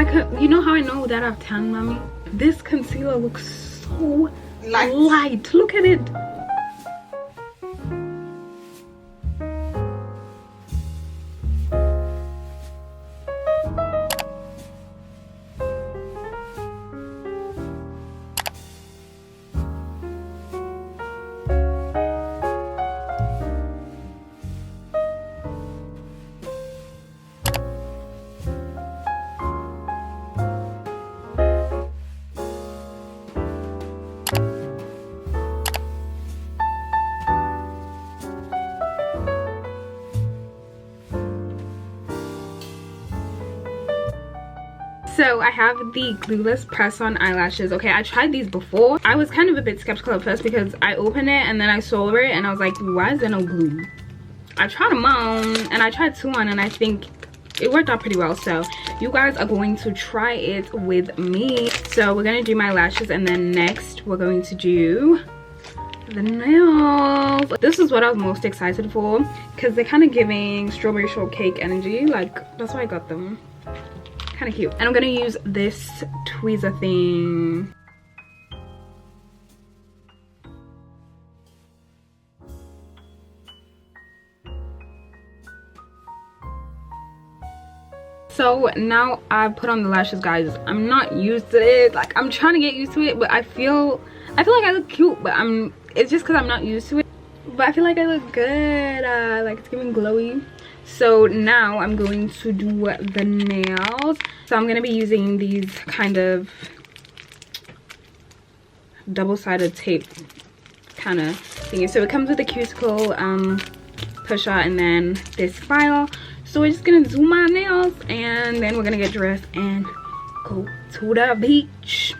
I could, you know how I know that I've tan, mommy? This concealer looks so light. Look at it. So I have the glueless press-on eyelashes. Okay, I tried these before. I was kind of a bit skeptical at first because I opened it and then I saw it and I was like, why is there no glue? I tried them on and I tried two on and I think it worked out pretty well. So you guys are going to try it with me. So we're gonna do my lashes and then next we're going to do the nails. This is what I was most excited for because they're kind of giving strawberry shortcake energy. Like, that's why I got them. Kind of cute. And I'm gonna use this tweezer thing. So now I've put on the lashes, guys. I'm not used to it. Like, I'm trying to get used to it, but I feel like I look cute, but it's just because I'm not used to it. But I feel like I look good. Like, it's giving glowy. So now I'm going to do the nails. So I'm gonna be using these kind of double-sided tape kind of thingy. So it comes with a cuticle pusher and then this file. So we're just gonna do my nails and then we're gonna get dressed and go to the beach.